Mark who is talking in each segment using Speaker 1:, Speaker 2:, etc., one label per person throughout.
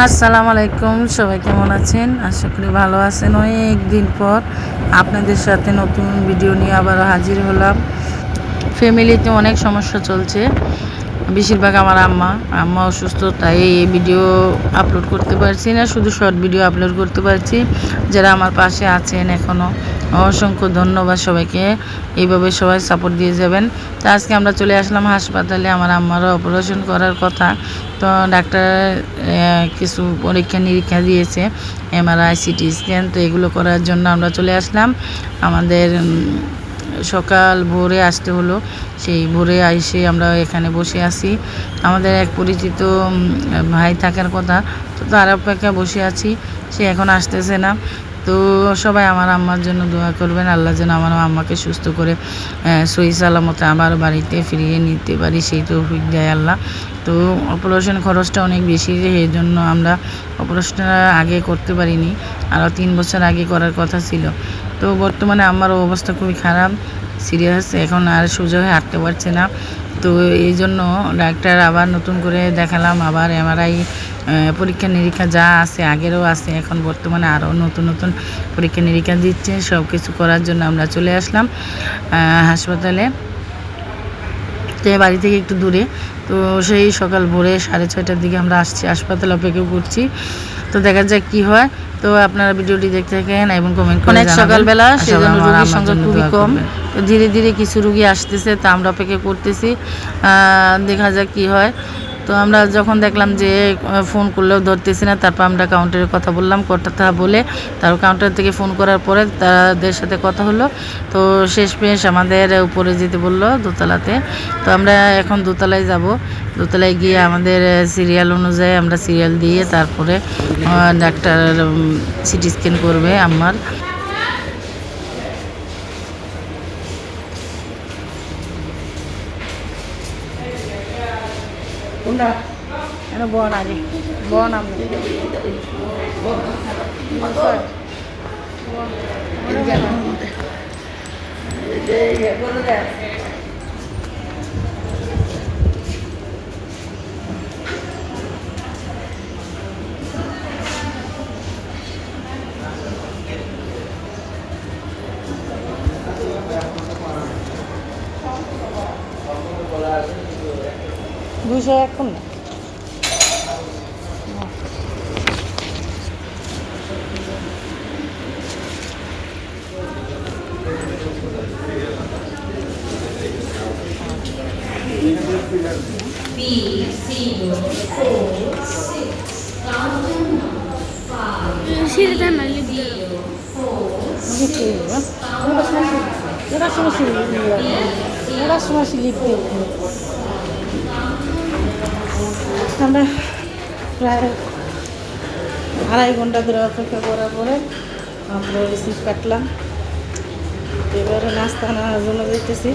Speaker 1: আসসালামু আলাইকুম, সবাই কেমন আছেন? আশা করি ভালো আছেন। অনেক দিন পর আপনাদের সাথে নতুন ভিডিও নিয়ে আবারও হাজির হলাম। ফ্যামিলিতে অনেক সমস্যা চলছে, বেশিরভাগ আমার আম্মা অসুস্থ, তাই এই ভিডিও আপলোড করতে পারছি না, শুধু শর্ট ভিডিও আপলোড করতে পারছি। যারা আমার পাশে আছেন এখনও, অসংখ্য ধন্যবাদ সবাইকে। এইভাবে সবাই সাপোর্ট দিয়ে যাবেন। তো আজকে আমরা চলে আসলাম হাসপাতালে, আমার আম্মারও অপারেশন করার কথা। তো ডাক্তার কিছু পরীক্ষা নিরীক্ষা দিয়েছে, এমআরআই, সিটি স্ক্যান। তো এগুলো করার জন্য আমরা চলে আসলাম। আমাদের সকাল ভোরে আসতে হলো, সেই ভোরে এসে আমরা এখানে বসে আছি। আমাদের এক পরিচিত ভাই থাকার কথা, তো তার অপেক্ষা বসে আছি, সে এখন আসতেছে না। তো সবাই আমার আম্মার জন্য দোয়া করবেন, আল্লাহ যেন আমার আম্মাকে সুস্থ করে সহি সালামতে আবার বাড়িতে ফিরিয়ে নিতে পারি, সেই তৌফিক দেয় আল্লাহ। তো অপারেশন খরচটা অনেক বেশি, এই জন্য আমরা অপারেশনটা আগে করতে পারিনি, আরও 3 বছর আগে করার কথা ছিল। তো বর্তমানে আমার অবস্থা খুবই খারাপ, সিরিয়াস, এখন আর সোজা হয়ে হাঁটতে পারছে না। তো এই জন্য ডাক্তার আবার নতুন করে দেখালাম, আবার এমআরআই পরীক্ষা নিরীক্ষা যা আছে আগেরও আছে, এখন বর্তমানে আরও নতুন নতুন পরীক্ষা নিরীক্ষা দিচ্ছে। সব কিছু করার জন্য আমরা চলে আসলাম হাসপাতালে। তো বাড়ি থেকে একটু দূরে, তো সেই সকাল ভোরে 6:30টার দিকে আমরা আসছি, হাসপাতালে অপেক্ষা করছি। তো দেখা যাক কি হয়। তো আপনারা ভিডিওটি দেখতে থাকেন এবং কমেন্ট করে জানাবেন। অনেক সকালবেলা, সেজন্য রোগীর সংখ্যা খুবই কম। তো ধীরে ধীরে কিছু রোগী আসতেছে, তা আমরা অপেক্ষা করতেছি, দেখা যাক কি হয়। তো আমরা যখন দেখলাম যে ফোন করলেও ধরতেছি না, তারপর আমরা কাউন্টারে কথা বললাম, কথা বলে তারপর কাউন্টার থেকে ফোন করার পরে তাদের সাথে কথা হলো। তো শেষমেশ আমাদের উপরে যেতে বললো, দোতলাতে। তো আমরা এখন দোতলায় যাব। দোতলায় গিয়ে আমাদের সিরিয়াল অনুযায়ী আমরা সিরিয়াল দিয়ে তারপরে ডাক্তার সিটি স্ক্যান করবে আমার। বন আগে বন দুইশো এখন না। আমরা প্রায় 2.5 ঘন্টা ধরে অপেক্ষা করার পরে আমরা রিসিভ কাটলাম। এবারে নাস্তা নেওয়ার জন্য যেতেছি।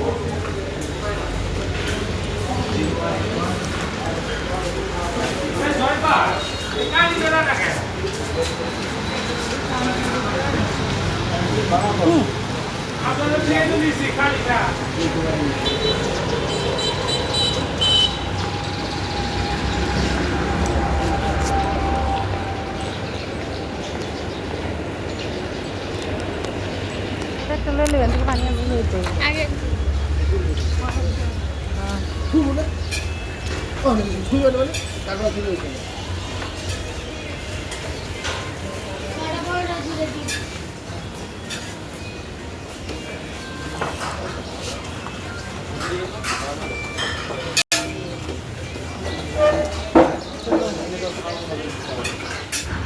Speaker 1: পানি আগে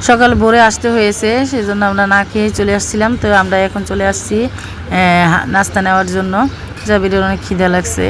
Speaker 1: সকাল ভোরে আসতে হয়েছে, সেই জন্য আমরা না খেয়ে চলে আসছিলাম। তো আমরা এখন চলে আসছি নাস্তা নেওয়ার জন্য। জাবিরের অনেক খিদা লাগছে।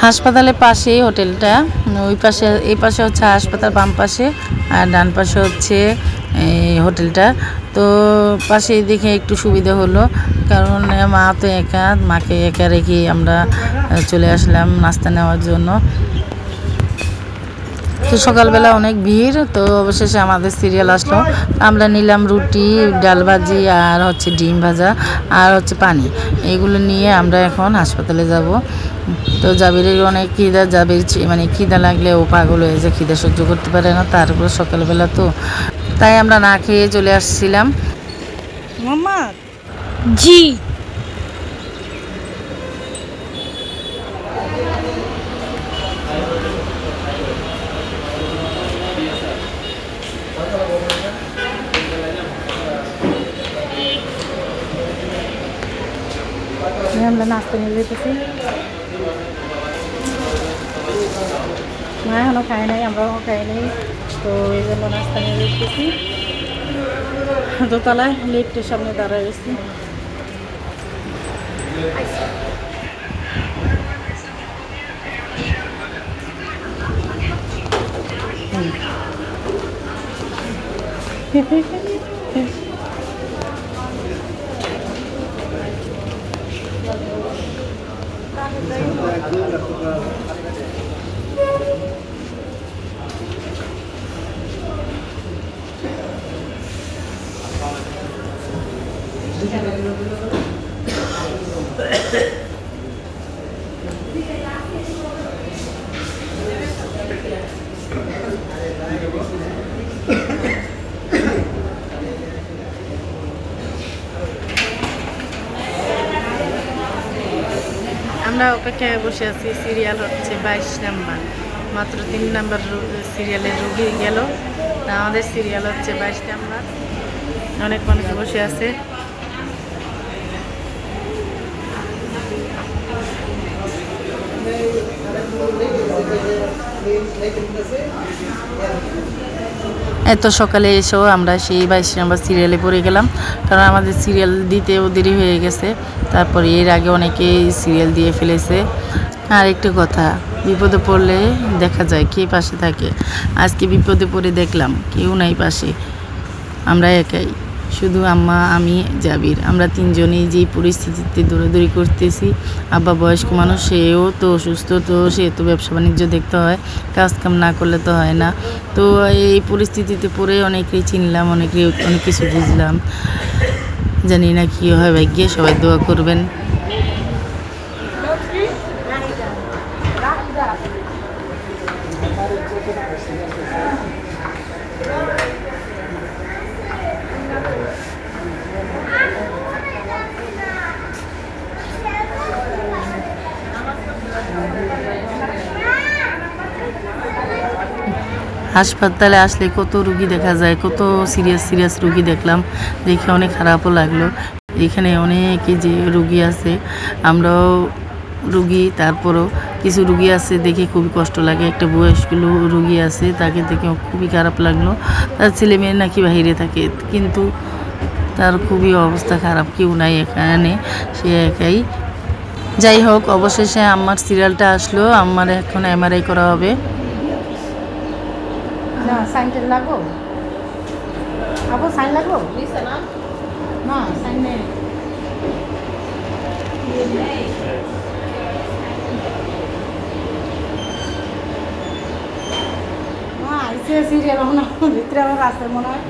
Speaker 1: হাসপাতালের পাশেই হোটেলটা। ওই পাশে, এই পাশে হচ্ছে হাসপাতাল, বাম পাশে, আর ডান পাশে হচ্ছে এই হোটেলটা। তো পাশে দেখে একটু সুবিধা হলো, কারণ মা তো একা, মাকে একা রেখে আমরা চলে আসলাম নাস্তা নেওয়ার জন্য। তো সকালবেলা অনেক ভিড়, তো অবশেষে আমাদের সিরিয়াল আসলো। আমরা নিলাম রুটি, ডাল ভাজি, আর হচ্ছে ডিম ভাজা, আর হচ্ছে পানি। এগুলো নিয়ে আমরা এখন হাসপাতালে যাব। তো জাবিরের অনেক খিদা, জাবির মানে খিদা লাগলে ও পাগল হয়ে যায়, খিদা সহ্য করতে পারে না, তারপর সকালবেলা তো তাই আমরা না খেয়ে চলে আসছিলাম। মামা
Speaker 2: জি
Speaker 1: আমরা নাস্তা নিয়ে যেতেছি। মা এখনও খাই নাই, আমরাও খাই নাই, তো এই জন্য নাস্তা নিয়ে যেতেছি। দোতলায় লিফটের সামনে দাঁড়ায় গেছি। আমরা অপেক্ষায় বসে আছি। সিরিয়াল হচ্ছে 22 নাম্বার, মাত্র 3 নাম্বার সিরিয়ালের রোগী গেল, তা আমাদের সিরিয়াল হচ্ছে 22 নাম্বার। অনেক মানুষ বসে আছে। এত সকালে এসেও আমরা সেই 22 নাম্বার সিরিয়ালে পড়ে গেলাম, কারণ আমাদের সিরিয়াল দিতেও দেরি হয়ে গেছে। তারপরে এর আগে অনেকেই সিরিয়াল দিয়ে ফেলেছে। আর একটু কথা, বিপদে পড়লে দেখা যায় কে পাশে থাকে। আজকে বিপদে পড়ে দেখলাম কেউ নাই পাশে, আমরা একাই, শুধু আম্মা, আমি, জাবির, আমরা তিনজনেই যেই পরিস্থিতিতে দৌড়াদৌড়ি করতেছি। আব্বা বয়স্ক মানুষ, সেও তো অসুস্থ, তো সে তো ব্যবসা বাণিজ্য দেখতে হয়, কাজ কাম না করলে তো হয় না। তো এই পরিস্থিতিতে পড়ে অনেকেই চিনলাম, অনেক কিছু বুঝলাম। জানি না কী হয়, ভাগ্যে সবাই দোয়া করবেন। হাসপাতালে আসলে কত রুগী দেখা যায়, কত সিরিয়াস রুগী দেখলাম, দেখে অনেক খারাপও লাগলো। এখানে অনেকে যে রুগী আছে, আমরাও রুগী, তারপরও কিছু রুগী আছে দেখে খুবই কষ্ট লাগে। একটা বয়স্ক রুগী আছে, তাকে দেখে খুবই খারাপ লাগলো। তার ছেলে মেয়ে নাকি বাইরে থাকে, কিন্তু তার খুবই অবস্থা খারাপ, কেউ নাই এখানে, সে একাই। যাই হোক, অবশেষে আমার সিরিয়ালটা আসলো। আমার এখন MRI করা হবে। না সাইনটা লাগো, আপু সাইন লাগো না, সাইন নেই। সিরিয়াল ভিতরে আমার আছে মনে হয়,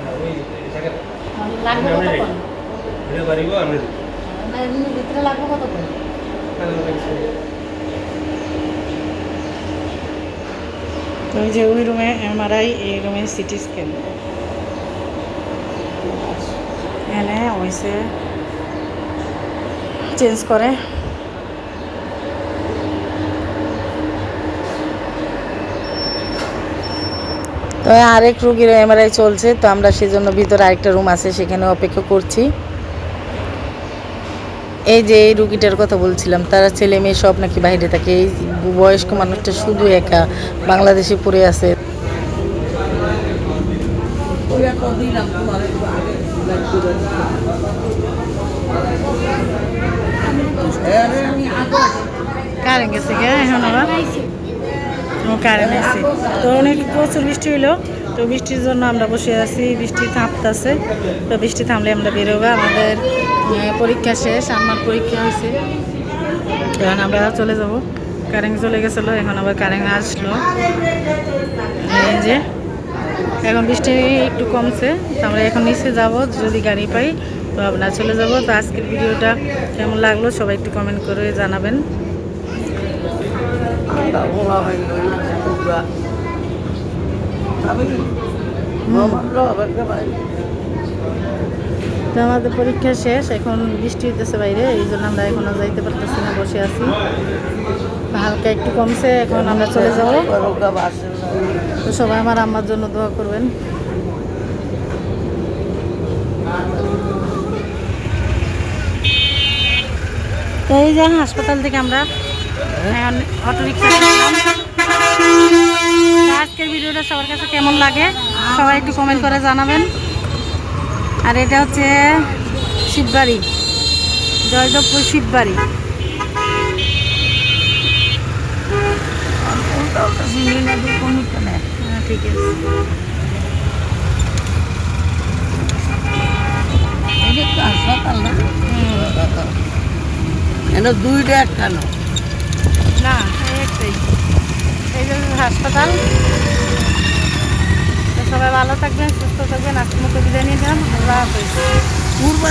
Speaker 1: লাগবে কতক্ষণ ভিতরে, লাগবে কতক্ষণ? তো ওই যে ওই রুমে MRI, এই রুমে CT স্ক্যান, এনে ওইসে চেঞ্জ করে। তো আরেক রুগীর MRI চলছে, তো আমরা সেজন্য ভিতরে আরেকটা রুম আছে, সেখানে অপেক্ষা করছি। এই যে এই রুগীটার কথা বলছিলাম, তারা ছেলে মেয়ে সব নাকি বাইরে থাকে। এই বয়স্ক মানুষটা শুধু একা বাংলাদেশে পড়ে আছে। কারেন্ট গেছে কে এখন আবার ও কারেন্ট আছে তো অনেক প্রচুর বৃষ্টি হইলো তো বৃষ্টির জন্য আমরা বসে আছি বৃষ্টি থামতেছে তো বৃষ্টি থামলে আমরা বেরোবো আমাদের পরীক্ষা শেষ আমার পরীক্ষা হয়েছে এখন আমরা চলে যাব কারেন্ট চলে গেছিলো এখন আবার কারেন্ট আসলো এই যে এখন বৃষ্টি একটু কমছে তো আমরা এখন নিচে যাব যদি গাড়ি পাই তো আমরা চলে যাব তো আজকের ভিডিওটা কেমন লাগলো সবাই একটু কমেন্ট করে জানাবেন তো আমাদের পরীক্ষা শেষ এখন বৃষ্টি হইতেছে বাইরে এই জন্য আমরা এখনো যাইতে পারতেছি না বসে আছি হালকা একটু কমছে এখন আমরা চলে যাব তো সবাই আমার আম্মার জন্য দোয়া করবেন তো এই যে হাসপাতাল থেকে আমরা এখন অটো রিক্সা নিলাম আজকের ভিডিওটা সবার কাছে কেমন লাগে সবাই একটু কমেন্ট করে জানাবেন আর এটা হচ্ছে শিববাড়ি জয়দেবপুর শিববাড়ি ঠিক
Speaker 2: আছে দুইটা একটা
Speaker 1: না একটাই এই যে হাসপাতাল তো সবাই ভালো থাকবেন সুস্থ থাকবেন আজকের মতো বিদায় নিয়ে দিলাম আল্লাহ হাফেজ
Speaker 2: পূর্ব